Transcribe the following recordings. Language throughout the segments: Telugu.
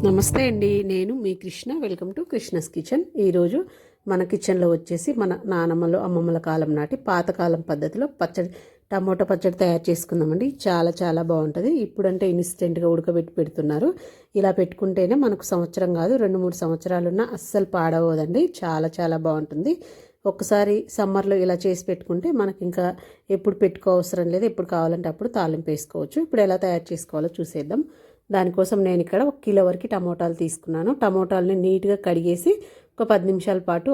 నమస్తే అండి, నేను మీ Krishna. Welcome to Krishna's kitchen. ఈరోజు మన కిచెన్లో వచ్చేసి మన నానమ్మలు అమ్మమ్మల కాలం నాటి పాతకాలం పద్ధతిలో టమోటా పచ్చడి తయారు చేసుకుందామండి. చాలా చాలా బాగుంటుంది. ఇప్పుడంటే ఇన్స్టెంట్గా ఉడకబెట్టి పెడుతున్నారు. ఇలా పెట్టుకుంటేనే మనకు సంవత్సరం కాదు 2-3 సంవత్సరాలున్నా అస్సలు పాడవదండి. చాలా చాలా బాగుంటుంది. ఒక్కసారి సమ్మర్లో ఇలా చేసి పెట్టుకుంటే మనకి ఇంకా ఎప్పుడు పెట్టుకో అవసరం లేదు. ఎప్పుడు కావాలంటే అప్పుడు తాలింపు వేసుకోవచ్చు. ఇప్పుడు ఎలా తయారు చేసుకోవాలో చూసేద్దాం. దానికోసం నేను ఇక్కడ 1 కిలో వరకు టమోటాలు తీసుకున్నాను. టమోటాలని నీట్గా కడిగేసి ఒక 10 నిమిషాల పాటు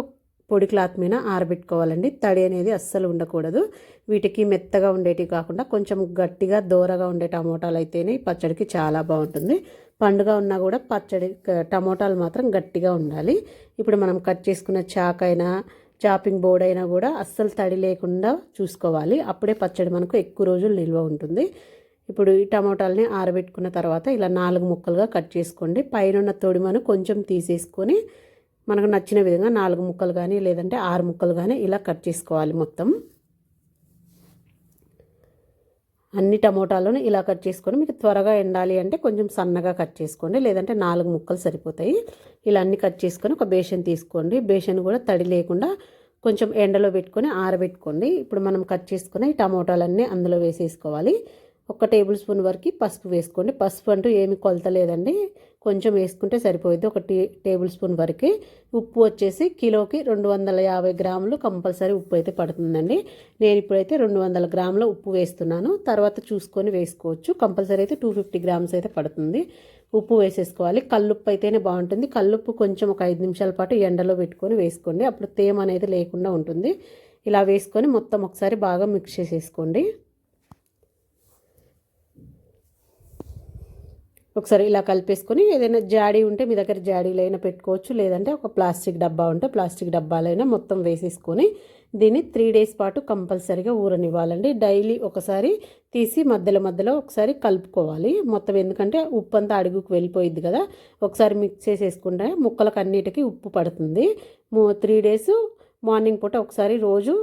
పొడి క్లాత్ మీద ఆరబెట్టుకోవాలండి. తడి అనేది అస్సలు ఉండకూడదు. వీటికి మెత్తగా ఉండేటివి కాకుండా కొంచెం గట్టిగా దోరగా ఉండే టమోటాలు అయితేనే పచ్చడికి చాలా బాగుంటుంది. పండుగ ఉన్నా కూడా టమోటాలు మాత్రం గట్టిగా ఉండాలి. ఇప్పుడు మనం కట్ చేసుకున్న చాకైనా చాపింగ్ బోర్డ్ అయినా కూడా అస్సలు తడి లేకుండా చూసుకోవాలి. అప్పుడే పచ్చడి మనకు ఎక్కువ రోజులు నిల్వ ఉంటుంది. ఇప్పుడు ఈ టమోటాలని ఆరబెట్టుకున్న తర్వాత ఇలా 4 ముక్కలుగా కట్ చేసుకోండి. పైన తొడిమను కొంచెం తీసేసుకొని మనకు నచ్చిన విధంగా 4 ముక్కలు కానీ లేదంటే 6 ముక్కలు కానీ ఇలా కట్ చేసుకోవాలి. మొత్తం అన్ని టమోటాలను ఇలా కట్ చేసుకొని మీకు త్వరగా ఎండాలి అంటే కొంచెం సన్నగా కట్ చేసుకోండి, లేదంటే 4 ముక్కలు సరిపోతాయి. ఇలా అన్ని కట్ చేసుకొని ఒక బేషన్ తీసుకోండి. బేషన్ కూడా తడి లేకుండా కొంచెం ఎండలో పెట్టుకొని ఆరబెట్టుకోండి. ఇప్పుడు మనం కట్ చేసుకుని ఈ టమోటాలన్నీ అందులో వేసేసుకోవాలి. 1 టేబుల్ స్పూన్ వరకు పసుపు వేసుకోండి. పసుపు అంటూ ఏమి కొలత లేదండి, కొంచెం వేసుకుంటే సరిపోయింది. 1 టేబుల్ స్పూన్ వరకు. ఉప్పు వచ్చేసి కిలోకి 250 గ్రాములు కంపల్సరీ ఉప్పు అయితే పడుతుందండి. నేను ఇప్పుడైతే 200 గ్రాముల ఉప్పు వేస్తున్నాను. తర్వాత చూసుకొని వేసుకోవచ్చు. కంపల్సరీ అయితే 250 గ్రామ్స్ అయితే పడుతుంది. ఉప్పు వేసేసుకోవాలి. కల్లుప్పు అయితేనే బాగుంటుంది. కల్లుప్పు కొంచెం ఒక 5 నిమిషాల పాటు ఎండలో పెట్టుకొని వేసుకోండి. అప్పుడు తేమ అనేది లేకుండా ఉంటుంది. ఇలా వేసుకొని మొత్తం ఒకసారి బాగా మిక్స్ చేసేసుకోండి. ఒకసారి ఇలా కలిపేసుకొని ఏదైనా జాడీ ఉంటే మీ దగ్గర జాడీలైనా పెట్టుకోవచ్చు, లేదంటే ఒక ప్లాస్టిక్ డబ్బా ఉంటే ప్లాస్టిక్ డబ్బాలైనా మొత్తం వేసేసుకొని దీన్ని 3 డేస్ పాటు కంపల్సరీగా ఊరనివ్వాలండి. డైలీ ఒకసారి తీసి మధ్యలో ఒకసారి కలుపుకోవాలి మొత్తం. ఎందుకంటే ఉప్పు అంతా అడుగుకు వెళ్ళిపోయింది కదా, ఒకసారి మిక్స్ చేసేసుకుంటే ముక్కలకు అన్నిటికీ ఉప్పు పడుతుంది. 3 డేస్ మార్నింగ్ పూట ఒకసారి రోజు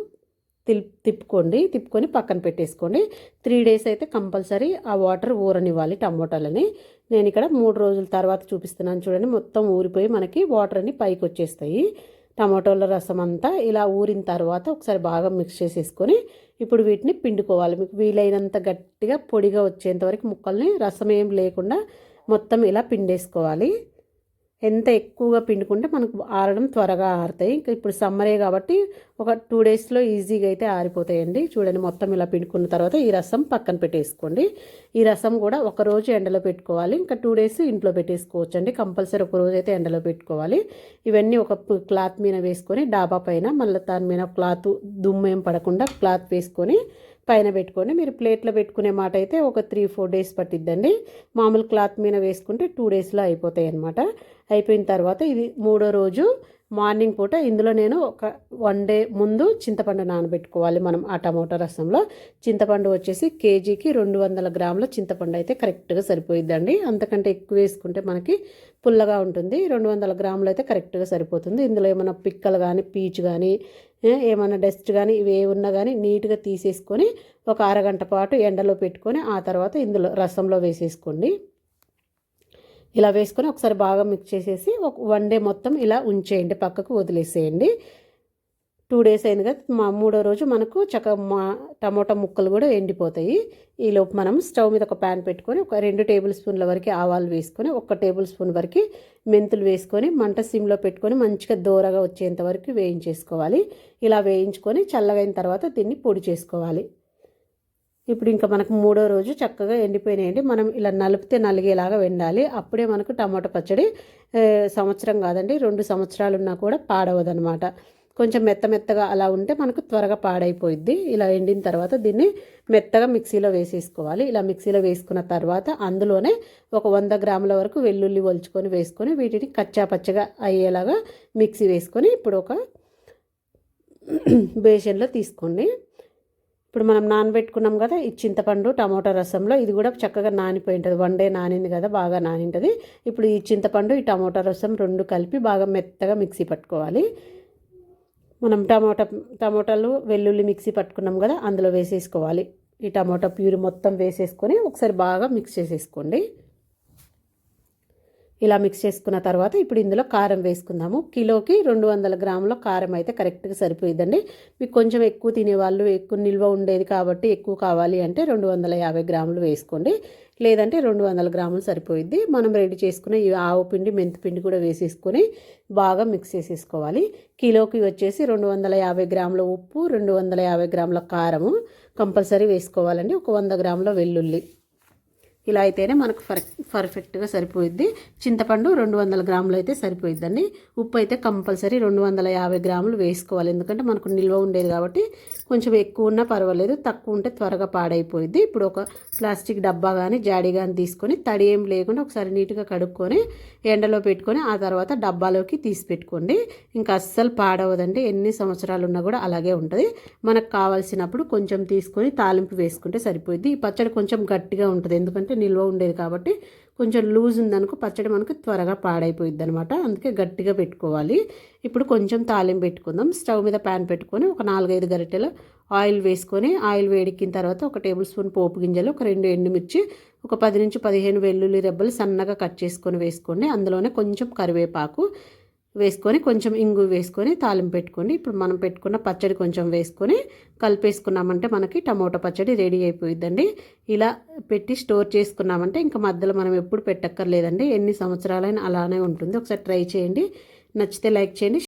తిప్పుకొని పక్కన పెట్టేసుకోండి. 3 డేస్ అయితే కంపల్సరీ ఆ వాటర్ ఊరనివ్వాలి టమోటాలని. నేను ఇక్కడ 3 రోజుల తర్వాత చూపిస్తున్నాను చూడండి. మొత్తం ఊరిపోయి మనకి వాటర్ అన్ని పైకి వచ్చేస్తాయి. టమాటోల రసం అంతా ఇలా ఊరిన తర్వాత ఒకసారి బాగా మిక్స్ చేసేసుకొని ఇప్పుడు వీటిని పిండుకోవాలి. మీకు వీలైనంత గట్టిగా పొడిగా వచ్చేంత వరకు ముక్కల్ని రసం ఏం లేకుండా మొత్తం ఇలా పిండేసుకోవాలి. ఎంత ఎక్కువగా పిండుకుంటే మనకు ఆరడం త్వరగా ఆరుతాయి. ఇంకా ఇప్పుడు సమ్మరే కాబట్టి ఒక 2 డేస్లో ఈజీగా అయితే ఆరిపోతాయండి. చూడండి, మొత్తం ఇలా పిండుకున్న తర్వాత ఈ రసం పక్కన పెట్టేసుకోండి. ఈ రసం కూడా 1 రోజు ఎండలో పెట్టుకోవాలి. ఇంకా 2 డేస్ ఇంట్లో పెట్టేసుకోవచ్చు అండి. కంపల్సరీ 1 రోజు అయితే ఎండలో పెట్టుకోవాలి. ఇవన్నీ ఒక క్లాత్ మీద వేసుకొని డాబా పైన మళ్ళీ దాని మీద క్లాత్ దుమ్మేం పడకుండా క్లాత్ వేసుకొని పైన పెట్టుకోండి. మీరు ప్లేట్లో పెట్టుకునే మాట అయితే ఒక 3-4 డేస్ పట్టిద్దండి. మామూలు క్లాత్ మీద వేసుకుంటే 2 డేస్లో అయిపోతాయి అన్నమాట. అయిపోయిన తర్వాత ఇది 3వ రోజు మార్నింగ్ పూట ఇందులో నేను ఒక 1 డే ముందు చింతపండు నానబెట్టుకోవాలి. మనం ఆ టమోటా రసంలో చింతపండు వచ్చేసి కేజీకి 200 గ్రాముల చింతపండు అయితే కరెక్ట్గా సరిపోయిద్దండి. అంతకంటే ఎక్కువ వేసుకుంటే మనకి పుల్లగా ఉంటుంది. 200 గ్రాములు అయితే కరెక్ట్గా సరిపోతుంది. ఇందులో ఏమైనా పిక్కలు కానీ పీచు కానీ ఏమైనా డస్ట్ కానీ ఇవి ఏ ఉన్నా కానీ నీట్గా తీసేసుకొని ఒక అరగంట పాటు ఎండలో పెట్టుకొని ఆ తర్వాత ఇందులో రసంలో వేసేసుకోండి. ఇలా వేసుకొని ఒకసారి బాగా మిక్స్ చేసేసి ఒక 1 డే మొత్తం ఇలా ఉంచేయండి, పక్కకు వదిలేసేయండి. 2 డేస్ అయింది కదా, 3వ రోజు మనకు చక్కగా టమోటా ముక్కలు కూడా ఎండిపోతాయి. ఈలోపు మనం స్టవ్ మీద ఒక ప్యాన్ పెట్టుకొని ఒక 2 టేబుల్ స్పూన్ల వరకు ఆవాలు వేసుకొని 1 టేబుల్ స్పూన్ వరకు మెంతులు వేసుకొని మంట సిమ్లో పెట్టుకొని మంచిగా దోరగా వచ్చేంత వరకు వేయించేసుకోవాలి. ఇలా వేయించుకొని చల్లగైన తర్వాత దీన్ని పొడి చేసుకోవాలి. ఇప్పుడు ఇంకా మనకు 3వ రోజు చక్కగా ఎండిపోయినాయండి. మనం ఇలా నలిపితే నలిగేలాగా వెండాలి. అప్పుడే మనకు టమాటా పచ్చడి సంవత్సరం కాదండి 2 సంవత్సరాలు ఉన్నా కూడా పాడవదనమాట. కొంచెం మెత్తగా అలా ఉంటే మనకు త్వరగా పాడైపోయిద్ది. ఇలా ఎండిన తర్వాత దీన్ని మెత్తగా మిక్సీలో వేసేసుకోవాలి. ఇలా మిక్సీలో వేసుకున్న తర్వాత అందులోనే ఒక 100 గ్రాముల వరకు వెల్లుల్లి ఒలుచుకొని వేసుకొని వీటిని కచ్చా పచ్చగా అయ్యేలాగా మిక్సీ వేసుకొని ఇప్పుడు ఒక బేషన్లో తీసుకోండి. ఇప్పుడు మనం నానబెట్టుకున్నాం కదా ఈ చింతపండు టమోటా రసంలో, ఇది కూడా చక్కగా నానిపోయి ఉంటుంది. 1 డే నానింది కదా, బాగా నానింటుంది. ఇప్పుడు ఈ చింతపండు ఈ టమోటా రసం 2 కలిపి బాగా మెత్తగా మిక్సీ పట్టుకోవాలి. మనం టమోటాలు వెల్లుల్లి మిక్సీ పట్టుకున్నాం కదా, అందులో వేసేసుకోవాలి. ఈ టమోటా ప్యూరీ మొత్తం వేసేసుకొని ఒకసారి బాగా మిక్స్ చేసేసుకోండి. ఇలా మిక్స్ చేసుకున్న తర్వాత ఇప్పుడు ఇందులో కారం వేసుకుందాము. కిలోకి 200 గ్రాముల కారం అయితే కరెక్ట్గా సరిపోయిద్దండి. మీకు కొంచెం ఎక్కువ తినేవాళ్ళు, ఎక్కువ నిల్వ ఉండేది కాబట్టి ఎక్కువ కావాలి అంటే 250 గ్రాములు వేసుకోండి, లేదంటే 200 గ్రాములు సరిపోయిద్ది. మనం రెడీ చేసుకున్న ఈ ఆవు పిండి, మెంతిపిండి కూడా వేసేసుకొని బాగా మిక్స్ చేసేసుకోవాలి. కిలోకి వచ్చేసి 250 గ్రాముల ఉప్పు, 250 గ్రాముల కారము కంపల్సరీ వేసుకోవాలండి. ఒక 100 గ్రాముల వెల్లుల్లి. ఇలా అయితేనే మనకు పర్ఫెక్ట్గా సరిపోయిద్ది. చింతపండు 200 గ్రాములు అయితే సరిపోయిద్దండి. ఉప్పు అయితే కంపల్సరీ 250 గ్రాములు వేసుకోవాలి, ఎందుకంటే మనకు నిల్వ ఉండేది కాబట్టి. కొంచెం ఎక్కువ ఉన్నా పర్వాలేదు, తక్కువ ఉంటే త్వరగా పాడైపోయిద్ది. ఇప్పుడు ఒక ప్లాస్టిక్ డబ్బా కానీ జాడీ కానీ తీసుకొని తడి ఏం లేకుండా ఒకసారి నీట్గా కడుక్కొని ఎండలో పెట్టుకొని ఆ తర్వాత డబ్బాలోకి తీసి పెట్టుకోండి. ఇంకా అస్సలు పాడవదండి, ఎన్ని సంవత్సరాలు ఉన్నా కూడా అలాగే ఉంటుంది. మనకు కావాల్సినప్పుడు కొంచెం తీసుకొని తాలింపు వేసుకుంటే సరిపోయిద్ది. ఈ పచ్చడి కొంచెం గట్టిగా ఉంటుంది, ఎందుకంటే నిల్వ ఉండేది కాబట్టి. కొంచెం లూజ్ ఉందనుకో పచ్చడి మనకు త్వరగా పాడైపోయిద్ది అనమాట, అందుకే గట్టిగా పెట్టుకోవాలి. ఇప్పుడు కొంచెం తాలింపు పెట్టుకుందాం. స్టవ్ మీద ప్యాన్ పెట్టుకొని ఒక 4-5 గరిటెల ఆయిల్ వేసుకొని, ఆయిల్ వేడెక్కిన తర్వాత ఒక టేబుల్ స్పూన్ పోపు గింజలు, ఒక 2 ఎండుమిర్చి, ఒక 10-15 వెల్లుల్లి రెబ్బలు సన్నగా కట్ చేసుకొని వేసుకోండి. అందులోనే కొంచెం కరివేపాకు వేసుకొని కొంచెం ఇంగు వేసుకొని తాలింపు పెట్టుకోండి. ఇప్పుడు మనం పెట్టుకున్న పచ్చడి కొంచెం వేసుకొని కలిపేసుకున్నామంటే మనకి టమోటా పచ్చడి రెడీ అయిపోయిద్దండి. ఇలా పెట్టి స్టోర్ చేసుకున్నామంటే ఇంకా మధ్యలో మనం ఎప్పుడు పెట్టక్కర్లేదండి, ఎన్ని సంవత్సరాలైనా అలానే ఉంటుంది. ఒకసారి ట్రై చేయండి, నచ్చితే లైక్ చేయండి.